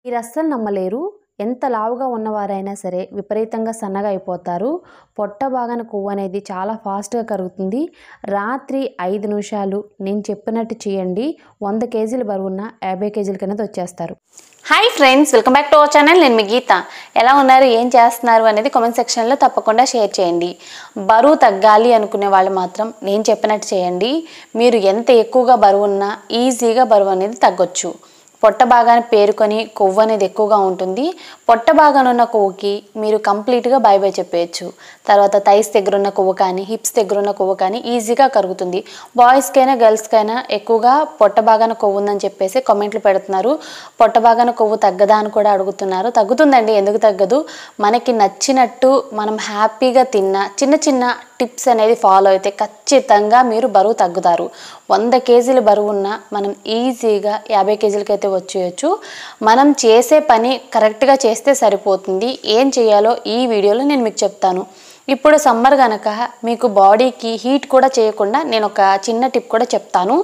మీరు అస్సలు నమ్మలేరు. ఎంత లావుగా ఉన్నవారైనా సరే విపరీతంగా సన్నగా అయిపోతారు. పొట్ట భాగాన కొవ్వు అనేది చాలా ఫాస్ట్‌గా కరుగుతుంది. రాత్రి 5 నిమిషాలు నేను చెప్పినట్టు చేయండి. 100 కేజీల బరువున్న 50 కేజీలకనేది వచ్చేస్తారు. Hi friends, welcome back to our channel. నేను మీ గీత. ఎలా ఉన్నారు, ఏం చేస్తున్నారు అనేది కామెంట్ సెక్షన్లో తప్పకుండా షేర్ చేయండి. బరువు తగ్గాలి అనుకునే వాళ్ళు మాత్రం నేను చెప్పినట్టు చేయండి. మీరు ఎంత ఎక్కువగా బరువు ఉన్నా ఈజీగా బరువు అనేది తగ్గొచ్చు. పొట్ట భాగాన్ని పేరుకొని కొవ్వు అనేది ఎక్కువగా ఉంటుంది. పొట్ట భాగాన ఉన్న కొవ్వుకి మీరు కంప్లీట్గా బై బై చెప్పేయచ్చు. తర్వాత థైస్ దగ్గర ఉన్న కొవ్వు కానీ హిప్స్ దగ్గర ఉన్న కొవ్వు కానీ ఈజీగా కరుగుతుంది. బాయ్స్కైనా గర్ల్స్కైనా ఎక్కువగా పొట్ట భాగాన కొవ్వు ఉందని చెప్పేసి కామెంట్లు పెడుతున్నారు. పొట్ట భాగాన కొవ్వు తగ్గదా అని కూడా అడుగుతున్నారు. తగ్గుతుందండి, ఎందుకు తగ్గదు? మనకి నచ్చినట్టు మనం హ్యాపీగా తిన్న చిన్న చిన్న టిప్స్ అనేది ఫాలో అయితే ఖచ్చితంగా మీరు బరువు తగ్గుతారు. 100 కేజీల బరువు ఉన్న మనం ఈజీగా 50 కేజీలకైతే వచ్చేయచ్చు. మనం చేసే పని కరెక్ట్గా చేస్తే సరిపోతుంది. ఏం చేయాలో ఈ వీడియోలో నేను మీకు చెప్తాను. ఇప్పుడు సమ్మర్ కనుక మీకు బాడీకి హీట్ కూడా చేయకుండా నేను ఒక చిన్న టిప్ కూడా చెప్తాను.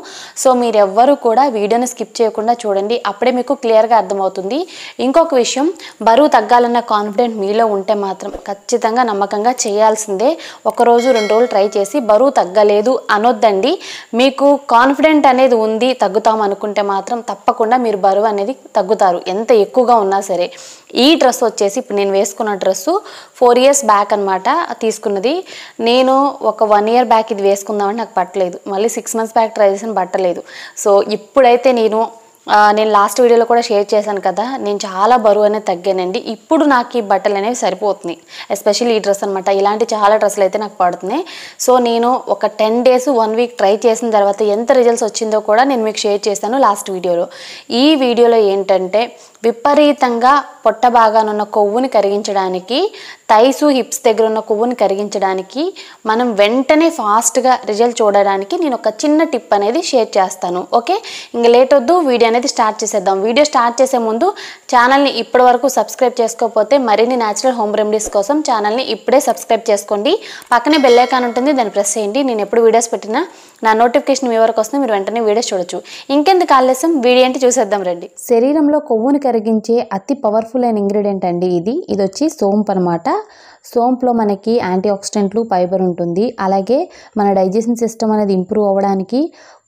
సో మీరెవ్వరూ కూడా వీడియోని స్కిప్ చేయకుండా చూడండి, అప్పుడే మీకు క్లియర్గా అర్థమవుతుంది. ఇంకొక విషయం, బరువు తగ్గాలన్న కాన్ఫిడెంట్ మీలో ఉంటే మాత్రం ఖచ్చితంగా నమ్మకంగా చేయాల్సిందే. ఒకరోజు 2 రోజులు ట్రై చేసి బరువు తగ్గలేదు అనొద్దండి. మీకు కాన్ఫిడెంట్ అనేది ఉంది, తగ్గుతాం అనుకుంటే మాత్రం తప్పకుండా మీరు బరువు అనేది తగ్గుతారు, ఎంత ఎక్కువగా ఉన్నా సరే. ఈ డ్రెస్ వచ్చేసి ఇప్పుడు నేను వేసుకున్న డ్రెస్సు 4 years బ్యాక్ అనమాట తీసుకున్నది. నేను ఒక 1 year బ్యాక్ ఇది వేసుకుందామని నాకు పట్టలేదు. మళ్ళీ 6 months బ్యాక్ ట్రై చేసిన పట్టలేదు. సో ఇప్పుడైతే నేను లాస్ట్ వీడియోలో కూడా షేర్ చేశాను కదా, నేను చాలా బరువు అనేది తగ్గానండి. ఇప్పుడు నాకు ఈ బట్టలు అనేవి సరిపోతున్నాయి. ఎస్పెషల్లీ ఈ డ్రెస్ అనమాట. ఇలాంటి చాలా డ్రెస్సులు అయితే నాకు పడుతున్నాయి. సో నేను ఒక 10 days 1 week ట్రై చేసిన తర్వాత ఎంత రిజల్ట్స్ వచ్చిందో కూడా నేను మీకు షేర్ చేశాను లాస్ట్ వీడియోలో. ఈ వీడియోలో ఏంటంటే విపరీతంగా పొట్ట భాగాన ఉన్న కొవ్వుని కరిగించడానికి, థైసు హిప్స్ దగ్గర ఉన్న కొవ్వుని కరిగించడానికి, మనం వెంటనే ఫాస్ట్గా రిజల్ట్ చూడడానికి నేను ఒక చిన్న టిప్ అనేది షేర్ చేస్తాను. ఓకే, ఇంకా లేట్ వద్దు, వీడియో అనేది స్టార్ట్ చేసేద్దాం. వీడియో స్టార్ట్ చేసే ముందు ఛానల్ని ఇప్పటి వరకు సబ్స్క్రైబ్ చేసుకోకపోతే మరిన్ని న్యాచురల్ హోమ్ రెమెడీస్ కోసం ఛానల్ని ఇప్పుడే సబ్స్క్రైబ్ చేసుకోండి. పక్కనే బెల్ ఐకాన్ ఉంటుంది, దాన్ని ప్రెస్ చేయండి. నేను ఎప్పుడు వీడియోస్ పెట్టినా నా నోటిఫికేషన్ మీ వరకు వస్తుంది, మీరు వెంటనే వీడియోస్ చూడొచ్చు. ఇంకెందుకు ఆలస్యం, వీడియో ఏంటి చూసేద్దాం రండి. శరీరంలో కొవ్వుని కరిగించే అతి పవర్ఫుల్ అయిన ఇంగ్రీడియంట్ అండి ఇది వచ్చి సోంపు అనమాట. సోంపులో మనకి యాంటీ ఆక్సిడెంట్లు, ఫైబర్ ఉంటుంది. అలాగే మన డైజెషన్ సిస్టమ్ అనేది ఇంప్రూవ్ అవ్వడానికి,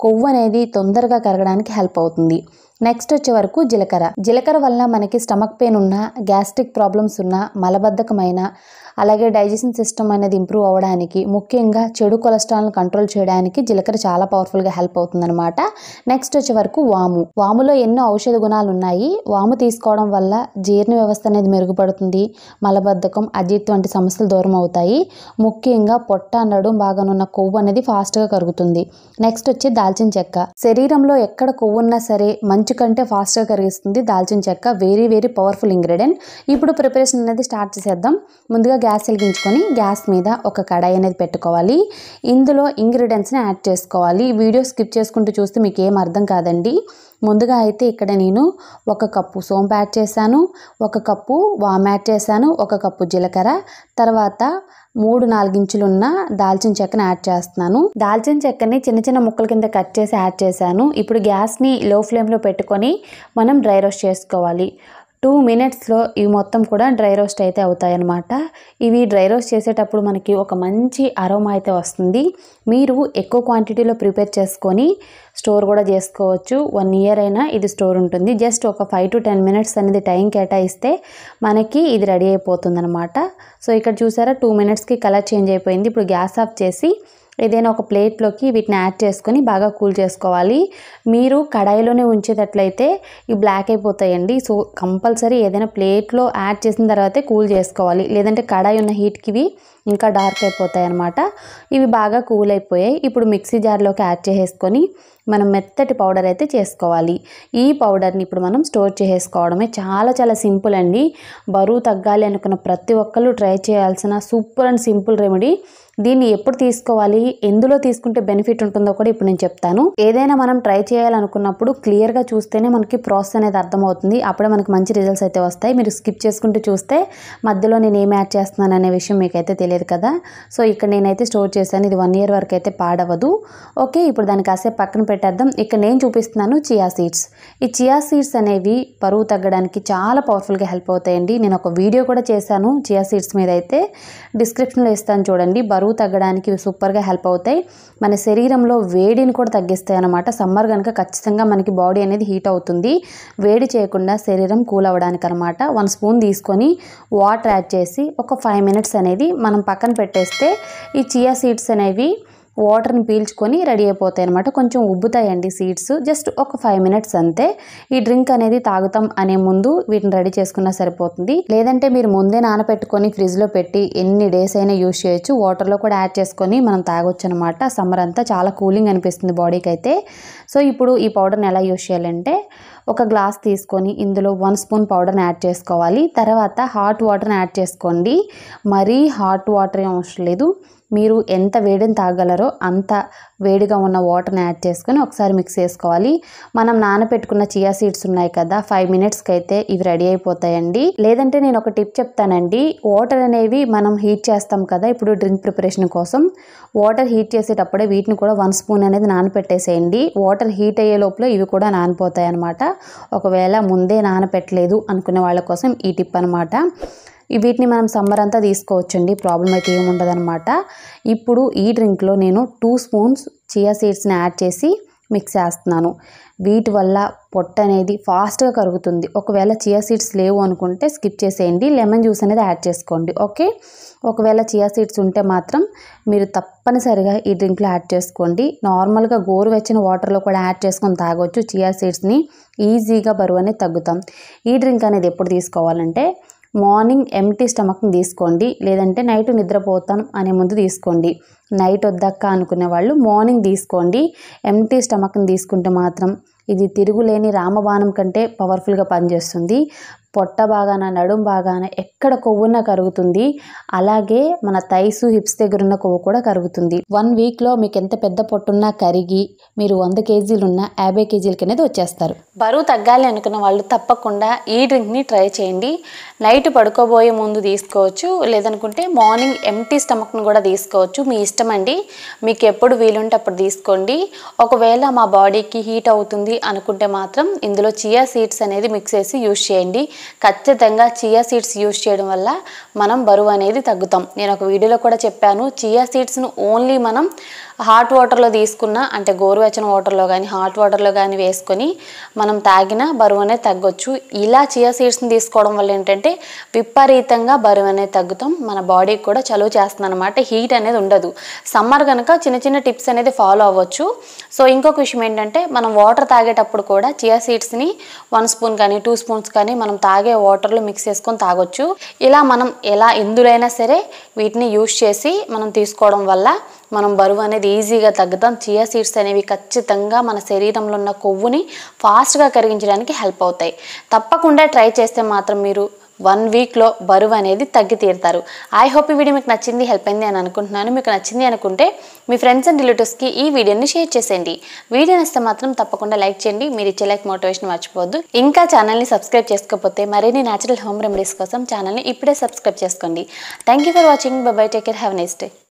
కొవ్వు అనేది తొందరగా కరగడానికి హెల్ప్ అవుతుంది. నెక్స్ట్ వచ్చే వరకు జీలకర్ర వల్ల మనకి స్టమక్ పెయిన్ ఉన్నా, గ్యాస్ట్రిక్ ప్రాబ్లమ్స్ ఉన్నా, మలబద్ధకమైన, అలాగే డైజెషన్ సిస్టమ్ అనేది ఇంప్రూవ్ అవ్వడానికి, ముఖ్యంగా చెడు కొలెస్ట్రాల్ని కంట్రోల్ చేయడానికి జీలకర్ర చాలా పవర్ఫుల్గా హెల్ప్ అవుతుందన్నమాట. నెక్స్ట్ వచ్చే వరకు వాములో ఎన్నో ఔషధ గుణాలు ఉన్నాయి. వాము తీసుకోవడం వల్ల జీర్ణ వ్యవస్థ అనేది మెరుగుపడుతుంది. మలబద్ధకం, అజీర్తి వంటి సమస్యలు దూరం అవుతాయి. ముఖ్యంగా పొట్ట, నడుం భాగానున్న కొవ్వు అనేది ఫాస్ట్గా కరుగుతుంది. నెక్స్ట్ వచ్చి దాల్చిన చెక్క. శరీరంలో ఎక్కడ కొవ్వు ఉన్నా సరే మంచు కంటే ఫాస్ట్గా కరిగిస్తుంది దాల్చిన చెక్క. Very very powerful ingredient. ఇప్పుడు ప్రిపరేషన్ అనేది స్టార్ట్ చేసేద్దాం. ముందుగా గ్యాస్ వెలిగించుకొని గ్యాస్ మీద ఒక కడాయి అనేది పెట్టుకోవాలి. ఇందులో ఇంగ్రీడియంట్స్ని యాడ్ చేసుకోవాలి. వీడియో స్కిప్ చేసుకుంటూ చూస్తే మీకు ఏం అర్థం కాదండి. ముందుగా అయితే ఇక్కడ నేను 1 కప్పు సోంపు యాడ్ చేశాను, 1 కప్పు వాము యాడ్ చేశాను, 1 కప్పు జీలకర్ర, తర్వాత 3-4 ఇంచులున్న దాల్చిన చెక్కని యాడ్ చేస్తున్నాను. దాల్చిన చెక్కని చిన్న చిన్న ముక్కల కింద కట్ చేసి యాడ్ చేశాను. ఇప్పుడు గ్యాస్ని లో ఫ్లేమ్లో పెట్టుకొని మనం డ్రై రోస్ట్ చేసుకోవాలి. 2 minutesలో ఇవి మొత్తం కూడా డ్రై రోస్ట్ అయితే అవుతాయన్నమాట. ఇవి డ్రై రోస్ట్ చేసేటప్పుడు మనకి ఒక మంచి అరోమా అయితే వస్తుంది. మీరు ఎక్కువ క్వాంటిటీలో ప్రిపేర్ చేసుకొని స్టోర్ కూడా చేసుకోవచ్చు. 1 year అయినా ఇది స్టోర్ ఉంటుంది. జస్ట్ ఒక 5 to 10 minutes అనేది టైం కేటాయిస్తే మనకి ఇది రెడీ అయిపోతుంది అనమాట. సో ఇక్కడ చూసారా 2 minutesకి కలర్ చేంజ్ అయిపోయింది. ఇప్పుడు గ్యాస్ ఆఫ్ చేసి ఏదైనా ఒక ప్లేట్లోకి వీటిని యాడ్ చేసుకొని బాగా కూల్ చేసుకోవాలి. మీరు కడాయిలోనే ఉంచేటట్లయితే ఇవి బ్లాక్ అయిపోతాయండి. సో కంపల్సరీ ఏదైనా ప్లేట్లో యాడ్ చేసిన తర్వాతే కూల్ చేసుకోవాలి, లేదంటే కడాయి ఉన్న హీట్కి ఇవి ఇంకా డార్క్ అయిపోతాయి అన్నమాట. ఇవి బాగా కూల్ అయిపోయాయి. ఇప్పుడు మిక్సీ జార్లోకి యాడ్ చేసేసుకొని మనం మెత్తటి పౌడర్ అయితే చేసుకోవాలి. ఈ పౌడర్ని ఇప్పుడు మనం స్టోర్ చేసేసుకోవడమే. చాలా చాలా సింపుల్ అండి. బరువు తగ్గాలి అనుకున్న ప్రతి ఒక్కళ్ళు ట్రై చేయాల్సిన సూపర్ అండ్ సింపుల్ రెమెడీ. దీన్ని ఎప్పుడు తీసుకోవాలి, ఎందులో తీసుకుంటే బెనిఫిట్ ఉంటుందో కూడా ఇప్పుడు నేను చెప్తాను. ఏదైనా మనం ట్రై చేయాలనుకున్నప్పుడు క్లియర్గా చూస్తేనే మనకి ప్రాసెస్ అనేది అర్థమవుతుంది. అప్పుడే మనకి మంచి రిజల్ట్స్ అయితే వస్తాయి. మీరు స్కిప్ చేసుకుంటూ చూస్తే మధ్యలో నేను ఏం యాడ్ చేస్తున్నాను అనే విషయం మీకైతే తెలియదు లేదు కదా. సో ఇక్కడ నేనైతే స్టోర్ చేశాను. ఇది 1 year వరకు అయితే పాడవదు. ఓకే, ఇప్పుడు దాన్ని కాసేపు పక్కన పెట్టేద్దాం. ఇక్కడ నేను చూపిస్తున్నాను చియా సీడ్స్. ఈ చియా సీడ్స్ అనేవి బరువు తగ్గడానికి చాలా పవర్ఫుల్గా హెల్ప్ అవుతాయండి. నేను ఒక వీడియో కూడా చేశాను చియా సీడ్స్ మీద, అయితే డిస్క్రిప్షన్లో ఇస్తాను చూడండి. బరువు తగ్గడానికి సూపర్గా హెల్ప్ అవుతాయి. మన శరీరంలో వేడిని కూడా తగ్గిస్తాయి అన్నమాట. సమ్మర్ కనుక ఖచ్చితంగా మనకి బాడీ అనేది హీట్ అవుతుంది. వేడి చేయకుండా శరీరం కూల్ అవ్వడానికి అనమాట. 1 స్పూన్ తీసుకొని వాటర్ యాడ్ చేసి ఒక 5 minutes అనేది మనం పక్కన పెట్టేస్తే ఈ చియా సీడ్స్ అనేవి వాటర్ని పీల్చుకొని రెడీ అయిపోతాయి అనమాట. కొంచెం ఉబ్బుతాయండి సీడ్స్, జస్ట్ ఒక 5 minutes అంతే. ఈ డ్రింక్ అనేది తాగుతాం అనే ముందు వీటిని రెడీ చేసుకున్నా సరిపోతుంది. లేదంటే మీరు ముందే నానబెట్టుకొని ఫ్రిడ్జ్లో పెట్టి ఎన్ని డేస్ అయినా యూజ్ చేయొచ్చు. వాటర్లో కూడా యాడ్ చేసుకొని మనం తాగొచ్చు అనమాట. సమ్మర్ అంతా చాలా కూలింగ్ అనిపిస్తుంది బాడీకి అయితే. సో ఇప్పుడు ఈ పౌడర్ని ఎలా యూజ్ చేయాలంటే, ఒక గ్లాస్ తీసుకొని ఇందులో 1 స్పూన్ పౌడర్ని యాడ్ చేసుకోవాలి. తర్వాత హాట్ వాటర్ని యాడ్ చేసుకోండి. మరీ హాట్ వాటర్ ఏం అవసరం లేదు. మీరు ఎంత వేడిని తాగలరో అంత వేడిగా ఉన్న వాటర్ని యాడ్ చేసుకొని ఒకసారి మిక్స్ చేసుకోవాలి. మనం నానబెట్టుకున్న చియా సీడ్స్ ఉన్నాయి కదా, 5 minutesకి అయితే ఇవి రెడీ అయిపోతాయండి. లేదంటే నేను ఒక టిప్ చెప్తానండి. వాటర్ అనేవి మనం హీట్ చేస్తాం కదా, ఇప్పుడు డ్రింక్ ప్రిపరేషన్ కోసం వాటర్ హీట్ చేసేటప్పుడే వీటిని కూడా 1 స్పూన్ అనేది నానబెట్టేసేయండి. వాటర్ హీట్ అయ్యే లోపల ఇవి కూడా నానిపోతాయి అనమాట. ఒకవేళ ముందే నానబెట్టలేదు అనుకునే వాళ్ళ కోసం ఈ టిప్ అనమాట. వీటిని మనం సమ్మర్ అంతా తీసుకోవచ్చండి, ప్రాబ్లం అయితే ఏముండదు అనమాట. ఇప్పుడు ఈ డ్రింక్లో నేను 2 స్పూన్స్ చియా సీడ్స్ని యాడ్ చేసి మిక్స్ చేస్తున్నాను. వీటి వల్ల పొట్ట అనేది ఫాస్ట్గా కరుగుతుంది. ఒకవేళ చియా సీడ్స్ లేవు అనుకుంటే స్కిప్ చేసేయండి, లెమన్ జ్యూస్ అనేది యాడ్ చేసుకోండి. ఓకే, ఒకవేళ చియా సీడ్స్ ఉంటే మాత్రం మీరు తప్పనిసరిగా ఈ డ్రింక్లో యాడ్ చేసుకోండి. నార్మల్గా గోరువెచ్చని వాటర్లో కూడా యాడ్ చేసుకొని తాగొచ్చు. చియా సీడ్స్ని ఈజీగా బరువు అనేది తగ్గుతాం. ఈ డ్రింక్ అనేది ఎప్పుడు తీసుకోవాలంటే, మార్నింగ్ ఎంటీ స్టమక్ని తీసుకోండి, లేదంటే నైట్ నిద్రపోతాం అనే ముందు తీసుకోండి. నైట్ వద్దక్క అనుకునే వాళ్ళు మార్నింగ్ తీసుకోండి. ఎంటీ స్టమక్ని తీసుకుంటే మాత్రం ఇది తిరుగులేని రామబాణం కంటే పవర్ఫుల్గా పనిచేస్తుంది. పొట్ట బాగాన, నడుం బాగాన, ఎక్కడ కొవ్వున్నా కరుగుతుంది. అలాగే మన థైస్, హిప్స్ దగ్గర ఉన్న కొవ్వు కూడా కరుగుతుంది. 1 weekలో మీకు ఎంత పెద్ద పొట్టున్నా కరిగి మీరు 100 kgs ఉన్న 50 kgs అనేది వచ్చేస్తారు. బరువు తగ్గాలి అనుకున్న వాళ్ళు తప్పకుండా ఈ డ్రింక్ని ట్రై చేయండి. నైట్ పడుకోబోయే ముందు తీసుకోవచ్చు, లేదనుకుంటే మార్నింగ్ ఎంటీ స్టమక్ను కూడా తీసుకోవచ్చు. మీ ఇష్టం అండి, మీకు ఎప్పుడు వీలుంటే అప్పుడు తీసుకోండి. ఒకవేళ మా బాడీకి హీట్ అవుతుంది అనుకుంటే మాత్రం ఇందులో చియా సీడ్స్ అనేది మిక్స్ చేసి యూజ్ చేయండి. ఖచ్చితంగా చియా సీడ్స్ యూజ్ చేయడం వల్ల మనం బరువు అనేది తగ్గుతాం. నేను ఒక వీడియోలో కూడా చెప్పాను, చియా సీడ్స్ను ఓన్లీ మనం హాట్ వాటర్లో తీసుకున్న, అంటే గోరువెచ్చని వాటర్లో కానీ హాట్ వాటర్లో కానీ వేసుకొని మనం తాగిన బరువు అనేది తగ్గొచ్చు. ఇలా చియా సీడ్స్ని తీసుకోవడం వల్ల ఏంటంటే విపరీతంగా బరువు అనేది తగ్గుతాం. మన బాడీకి కూడా చలువ చేస్తుంది అనమాట, హీట్ అనేది ఉండదు. సమ్మర్ కనుక చిన్న చిన్న టిప్స్ అనేది ఫాలో అవ్వచ్చు. సో ఇంకొక విషయం ఏంటంటే, మనం వాటర్ తాగేటప్పుడు కూడా చియా సీడ్స్ని 1 స్పూన్ కానీ 2 స్పూన్స్ కానీ మనం తాగే వాటర్లో మిక్స్ చేసుకొని తాగొచ్చు. ఇలా మనం ఎందులోైనా సరే వీటిని యూజ్ చేసి మనం తీసుకోవడం వల్ల మనం బరువు అనేది ఈజీగా తగ్గుతాం. చియా సీడ్స్ అనేవి ఖచ్చితంగా మన శరీరంలో ఉన్న కొవ్వుని ఫాస్ట్గా కరిగించడానికి హెల్ప్ అవుతాయి. తప్పకుండా ట్రై చేస్తే మాత్రం మీరు 1 weekలో బరువు అనేది తగ్గి తీరుతారు. ఐ హోప్ ఈ వీడియో మీకు నచ్చింది, హెల్ప్ అయింది అని అనుకుంటున్నాను. మీకు నచ్చింది అనుకుంటే మీ ఫ్రెండ్స్ అండ్ రిలేటివ్స్కి ఈ వీడియోని షేర్ చేసేయండి. వీడియో నచ్చితే మాత్రం తప్పకుండా లైక్ చేయండి. మీరు ఇచ్చే లైక్ మోటివేషన్ మర్చిపోవద్దు. ఇంకా ఛానల్ని సబ్స్క్రైబ్ చేసుకోకపోతే మరిన్ని న్యాచురల్ హోమ్ రెమెడీస్ కోసం ఛానల్ని ఇప్పుడే సబ్స్క్రైబ్ చేసుకోండి. Thank you for watching. By by, take care, have a nice day.